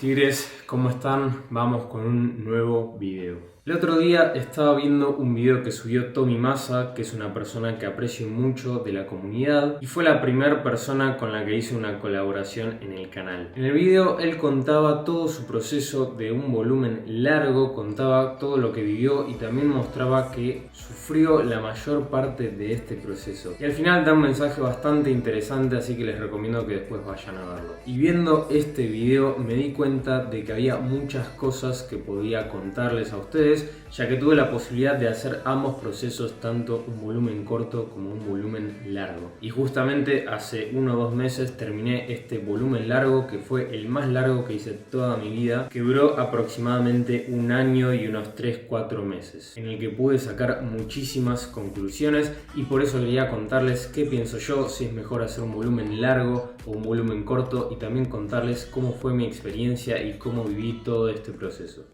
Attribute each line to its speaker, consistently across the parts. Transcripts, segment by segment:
Speaker 1: Tigres, ¿cómo están? Vamos con un nuevo video. El otro día estaba viendo un video que subió Tommy Massa, que es una persona que aprecio mucho de la comunidad y fue la primera persona con la que hice una colaboración en el canal. En el video él contaba todo su proceso de un volumen largo, contaba todo lo que vivió y también mostraba que sufrió la mayor parte de este proceso. Y al final da un mensaje bastante interesante, así que les recomiendo que después vayan a verlo. Y viendo este video me di cuenta de que había muchas cosas que podía contarles a ustedes, ya que tuve la posibilidad de hacer ambos procesos, tanto un volumen corto como un volumen largo. Y justamente hace 1 o 2 meses terminé este volumen largo, que fue el más largo que hice toda mi vida, que duró aproximadamente 1 año y unos 3-4 meses, en el que pude sacar muchísimas conclusiones y por eso quería contarles qué pienso yo, si es mejor hacer un volumen largo o un volumen corto, y también contarles cómo fue mi experiencia y cómo viví todo este proceso.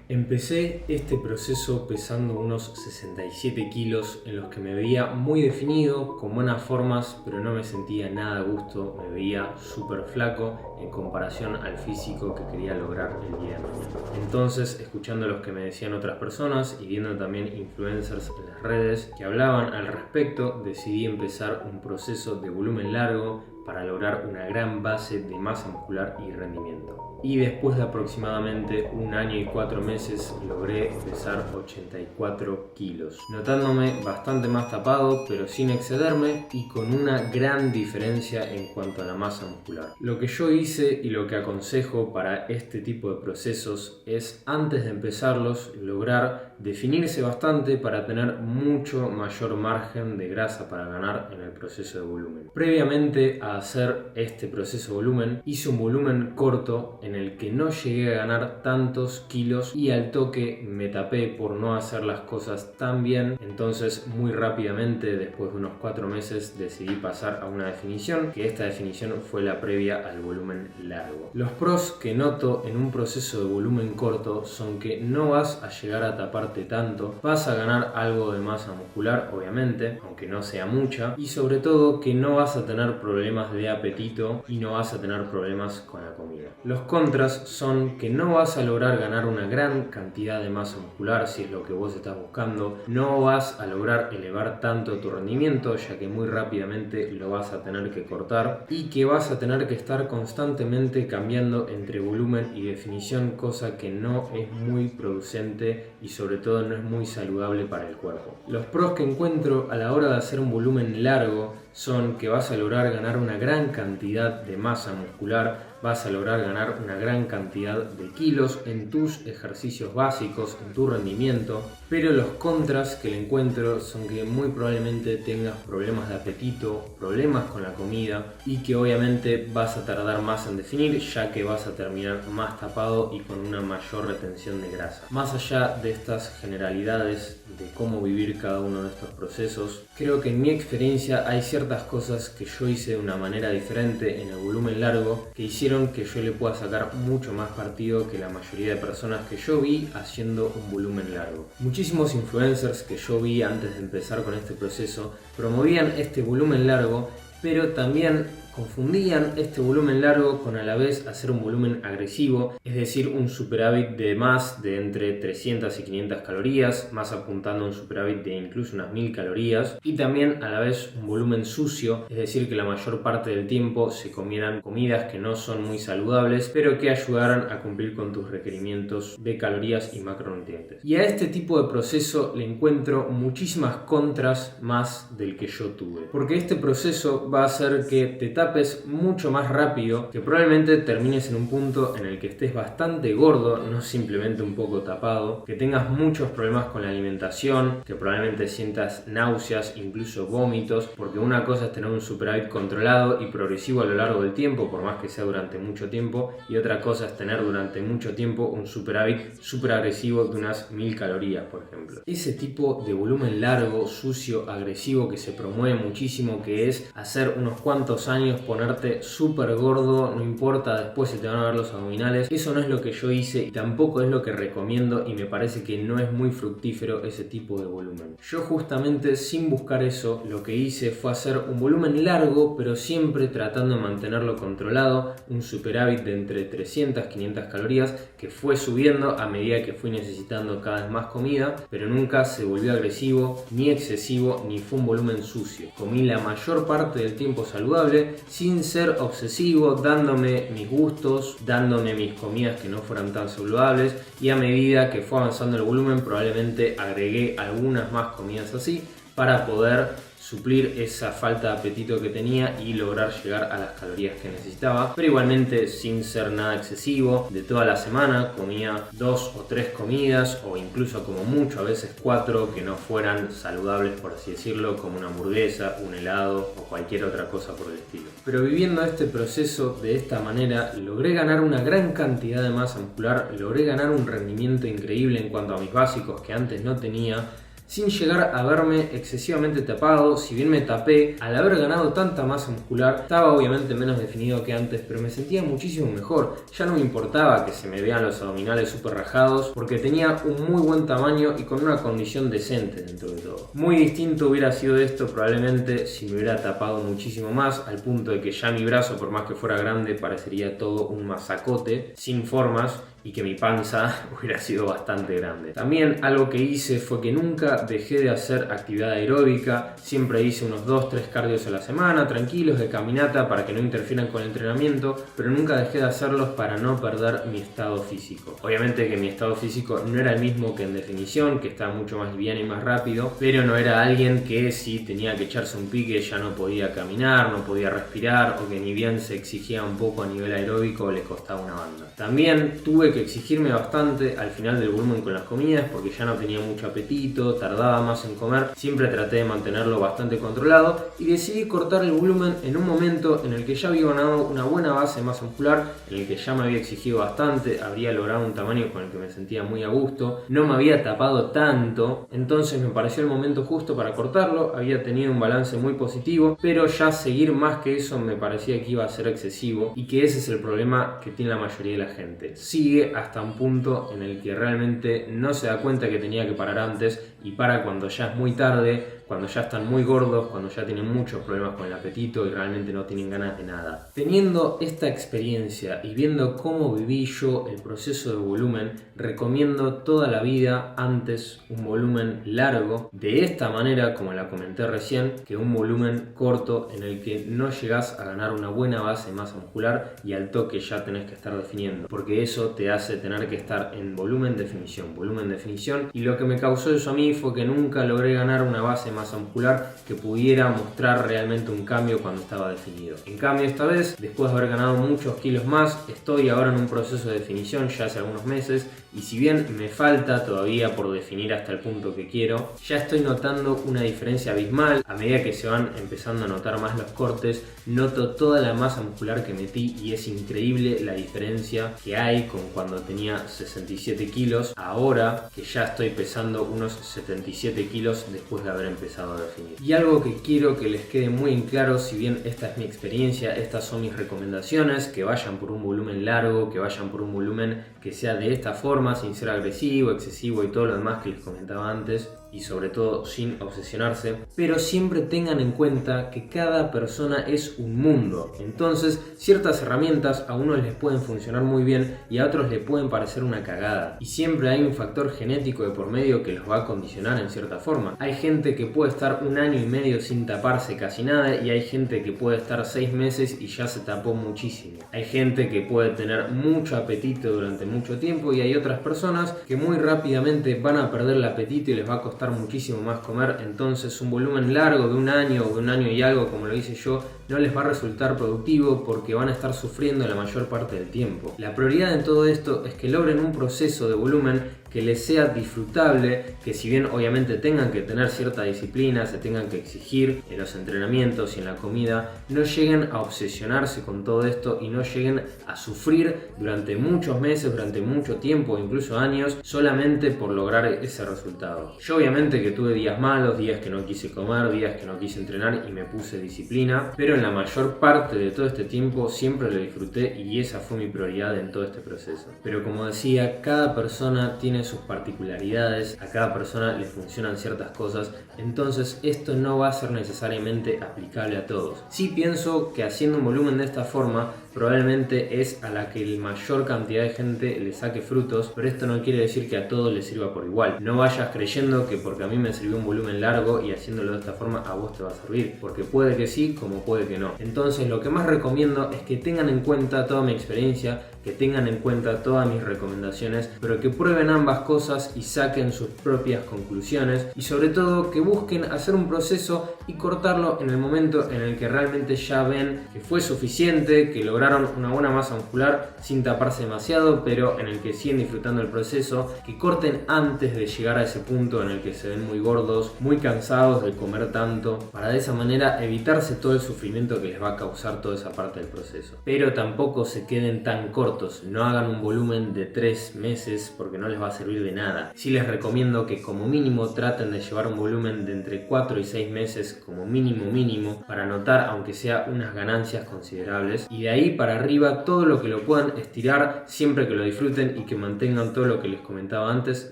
Speaker 1: Empecé este proceso pesando unos 67 kilos, en los que me veía muy definido, con buenas formas, pero no me sentía nada a gusto, me veía súper flaco en comparación al físico que quería lograr el día de mañana. Entonces, escuchando lo que me decían otras personas y viendo también influencers en las redes que hablaban al respecto, decidí empezar un proceso de volumen largo para lograr una gran base de masa muscular y rendimiento. Y después de aproximadamente 1 año y 4 meses logré pesar 84 kilos, notándome bastante más tapado pero sin excederme y con una gran diferencia en cuanto a la masa muscular. Lo que yo hice y lo que aconsejo para este tipo de procesos es, antes de empezarlos, lograr definirse bastante para tener mucho mayor margen de grasa para ganar en el proceso de volumen. Previamente a hacer este proceso de volumen, hice un volumen corto en el que no llegué a ganar tantos kilos y al toque me tapé por no hacer las cosas tan bien. Entonces, muy rápidamente, después de unos 4 meses, decidí pasar a una definición, que esta definición fue la previa al volumen largo. Los pros que noto en un proceso de volumen corto son que no vas a llegar a taparte tanto, vas a ganar algo de masa muscular, obviamente, aunque no sea mucha, y sobre todo que no vas a tener problemas de apetito y no vas a tener problemas con la comida. Los contras son que no vas a lograr ganar una gran cantidad de masa muscular si es lo que vos estás buscando, no vas a lograr elevar tanto tu rendimiento, ya que muy rápidamente lo vas a tener que cortar, y que vas a tener que estar constantemente cambiando entre volumen y definición, cosa que no es muy producente y sobre todo no es muy saludable para el cuerpo. Los pros que encuentro a la hora de hacer un volumen largo son que vas a lograr ganar una gran cantidad de masa muscular, vas a lograr ganar una gran cantidad de kilos en tus ejercicios básicos, en tu rendimiento, pero los contras que le encuentro son que muy probablemente tengas problemas de apetito, problemas con la comida y que obviamente vas a tardar más en definir, ya que vas a terminar más tapado y con una mayor retención de grasa. Más allá de estas generalidades de cómo vivir cada uno de estos procesos, creo que en mi experiencia hay ciertas cosas que yo hice de una manera diferente en el volumen largo que hicieron que yo le pueda sacar mucho más partido que la mayoría de personas que yo vi haciendo un volumen largo. Muchísimos influencers que yo vi antes de empezar con este proceso promovían este volumen largo, pero también confundían este volumen largo con a la vez hacer un volumen agresivo, es decir, un superávit de más de entre 300 y 500 calorías, más apuntando a un superávit de incluso unas 1000 calorías, y también a la vez un volumen sucio, es decir, que la mayor parte del tiempo se comieran comidas que no son muy saludables, pero que ayudaran a cumplir con tus requerimientos de calorías y macronutrientes. Y a este tipo de proceso le encuentro muchísimas contras más del que yo tuve, porque este proceso va a hacer que te tapes mucho más rápido, que probablemente termines en un punto en el que estés bastante gordo, no simplemente un poco tapado, que tengas muchos problemas con la alimentación, que probablemente sientas náuseas, incluso vómitos, porque una cosa es tener un superávit controlado y progresivo a lo largo del tiempo, por más que sea durante mucho tiempo, y otra cosa es tener durante mucho tiempo un superávit súper agresivo de unas 1000 calorías, por ejemplo. Ese tipo de volumen largo, sucio, agresivo que se promueve muchísimo, que es hacer unos cuantos años es ponerte súper gordo, no importa después si te van a ver los abdominales. Eso no es lo que yo hice y tampoco es lo que recomiendo, y me parece que no es muy fructífero ese tipo de volumen. Yo justamente sin buscar eso, lo que hice fue hacer un volumen largo, pero siempre tratando de mantenerlo controlado, un superávit de entre 300 y 500 calorías que fue subiendo a medida que fui necesitando cada vez más comida, pero nunca se volvió agresivo, ni excesivo, ni fue un volumen sucio. Comí la mayor parte del tiempo saludable, sin ser obsesivo, dándome mis gustos, dándome mis comidas que no fueran tan saludables, y a medida que fue avanzando el volumen probablemente agregué algunas más comidas así para poder suplir esa falta de apetito que tenía y lograr llegar a las calorías que necesitaba, pero igualmente sin ser nada excesivo. De toda la semana comía 2 o 3 comidas, o incluso como mucho a veces 4, que no fueran saludables, por así decirlo, como una hamburguesa, un helado o cualquier otra cosa por el estilo. Pero viviendo este proceso de esta manera logré ganar una gran cantidad de masa muscular, logré ganar un rendimiento increíble en cuanto a mis básicos que antes no tenía, sin llegar a verme excesivamente tapado. Si bien me tapé, al haber ganado tanta masa muscular, estaba obviamente menos definido que antes, pero me sentía muchísimo mejor. Ya no me importaba que se me vean los abdominales súper rajados, porque tenía un muy buen tamaño y con una condición decente dentro de todo. Muy distinto hubiera sido esto probablemente si me hubiera tapado muchísimo más, al punto de que ya mi brazo, por más que fuera grande, parecería todo un masacote, sin formas, y que mi panza hubiera sido bastante grande. También algo que hice fue que nunca dejé de hacer actividad aeróbica. Siempre hice unos 2-3 cardios a la semana, tranquilos, de caminata, para que no interfieran con el entrenamiento, pero nunca dejé de hacerlos para no perder mi estado físico. Obviamente que mi estado físico no era el mismo que en definición, que estaba mucho más liviano y más rápido, pero no era alguien que si tenía que echarse un pique ya no podía caminar, no podía respirar, o que ni bien se exigía un poco a nivel aeróbico le costaba una banda. También tuve que exigirme bastante al final del volumen con las comidas, porque ya no tenía mucho apetito, tardaba más en comer. Siempre traté de mantenerlo bastante controlado y decidí cortar el volumen en un momento en el que ya había ganado una buena base de masa muscular, en el que ya me había exigido bastante, habría logrado un tamaño con el que me sentía muy a gusto, no me había tapado tanto, entonces me pareció el momento justo para cortarlo. Había tenido un balance muy positivo, pero ya seguir más que eso me parecía que iba a ser excesivo, y que ese es el problema que tiene la mayoría de la gente. Sigue hasta un punto en el que realmente no se da cuenta que tenía que parar antes, y para cuando ya es muy tarde, cuando ya están muy gordos, cuando ya tienen muchos problemas con el apetito y realmente no tienen ganas de nada. Teniendo esta experiencia y viendo cómo viví yo el proceso de volumen, recomiendo toda la vida antes un volumen largo, de esta manera como la comenté recién, que un volumen corto en el que no llegás a ganar una buena base de masa muscular y al toque ya tenés que estar definiendo, porque eso te hace tener que estar en volumen definición, y lo que me causó eso a mí fue que nunca logré ganar una base de masa muscular que pudiera mostrar realmente un cambio cuando estaba definido. En cambio, esta vez, después de haber ganado muchos kilos más, estoy ahora en un proceso de definición ya hace algunos meses, y si bien me falta todavía por definir hasta el punto que quiero, ya estoy notando una diferencia abismal. A medida que se van empezando a notar más los cortes, noto toda la masa muscular que metí, y es increíble la diferencia que hay con cuando tenía 67 kilos, ahora que ya estoy pesando unos 77 kilos después de haber empezado a definir. Y algo que quiero que les quede muy en claro, si bien esta es mi experiencia, estas son mis recomendaciones: que vayan por un volumen largo, que vayan por un volumen que sea de esta forma, sin ser agresivo, excesivo y todo lo demás que les comentaba antes, y sobre todo sin obsesionarse, pero siempre tengan en cuenta que cada persona es un mundo. Entonces ciertas herramientas a unos les pueden funcionar muy bien y a otros les pueden parecer una cagada, y siempre hay un factor genético de por medio que los va a condicionar en cierta forma. Hay gente que puede estar 1 año y medio sin taparse casi nada, y hay gente que puede estar 6 meses y ya se tapó muchísimo. Hay gente que puede tener mucho apetito durante mucho tiempo, y hay otras personas que muy rápidamente van a perder el apetito y les va a costar muchísimo más comer. Entonces un volumen largo de 1 año o de 1 año y algo, como lo hice yo, no les va a resultar productivo, porque van a estar sufriendo la mayor parte del tiempo. La prioridad en todo esto es que logren un proceso de volumen que les sea disfrutable, que si bien obviamente tengan que tener cierta disciplina, se tengan que exigir en los entrenamientos y en la comida, no lleguen a obsesionarse con todo esto y no lleguen a sufrir durante muchos meses, durante mucho tiempo, incluso años, solamente por lograr ese resultado. Yo obviamente que tuve días malos, días que no quise comer, días que no quise entrenar y me puse disciplina, pero en la mayor parte de todo este tiempo siempre lo disfruté y esa fue mi prioridad en todo este proceso. Pero como decía, cada persona tiene sus particularidades, a cada persona le funcionan ciertas cosas, entonces esto no va a ser necesariamente aplicable a todos. Sí pienso que haciendo un volumen de esta forma probablemente es a la que la mayor cantidad de gente le saque frutos, pero esto no quiere decir que a todos les sirva por igual. No vayas creyendo que porque a mí me sirvió un volumen largo y haciéndolo de esta forma a vos te va a servir, porque puede que sí como puede que no. Entonces lo que más recomiendo es que tengan en cuenta toda mi experiencia, que tengan en cuenta todas mis recomendaciones, pero que prueben ambas cosas y saquen sus propias conclusiones, y sobre todo que busquen hacer un proceso y cortarlo en el momento en el que realmente ya ven que fue suficiente, que lograron una buena masa muscular sin taparse demasiado, pero en el que siguen disfrutando el proceso, que corten antes de llegar a ese punto en el que se ven muy gordos, muy cansados de comer tanto, para de esa manera evitarse todo el sufrimiento que les va a causar toda esa parte del proceso. Pero tampoco se queden tan cortos. No hagan un volumen de 3 meses porque no les va a servir de nada. Sí les recomiendo que como mínimo traten de llevar un volumen de entre 4 y 6 meses como mínimo para notar aunque sea unas ganancias considerables, y de ahí para arriba todo lo que lo puedan estirar siempre que lo disfruten y que mantengan todo lo que les comentaba antes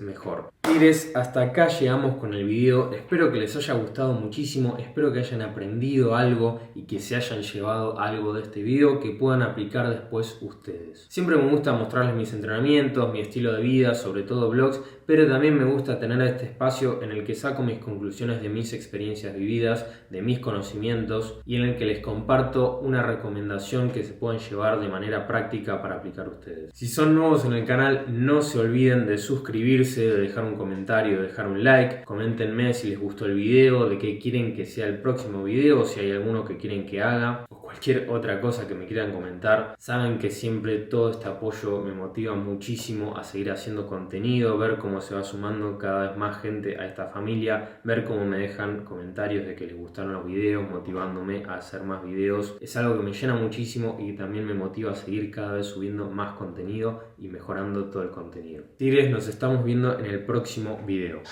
Speaker 1: mejor. Tigres, hasta acá llegamos con el video. Espero que les haya gustado muchísimo, espero que hayan aprendido algo y que se hayan llevado algo de este video que puedan aplicar después ustedes. Siempre me gusta mostrarles mis entrenamientos, mi estilo de vida, sobre todo vlogs, pero también me gusta tener este espacio en el que saco mis conclusiones de mis experiencias vividas, de mis conocimientos, y en el que les comparto una recomendación que se pueden llevar de manera práctica para aplicar ustedes. Si son nuevos en el canal, no se olviden de suscribirse, de dejar un comentario, de dejar un like. Coméntenme si les gustó el video, de qué quieren que sea el próximo video, si hay alguno que quieren que haga, o cualquier otra cosa que me quieran comentar. Saben que siempre todo este apoyo me motiva muchísimo a seguir haciendo contenido, ver cómo se va sumando cada vez más gente a esta familia, ver cómo me dejan comentarios de que les gustaron los videos, motivándome a hacer más videos. Es algo que me llena muchísimo y también me motiva a seguir cada vez subiendo más contenido y mejorando todo el contenido. Tigres, nos estamos viendo en el próximo video.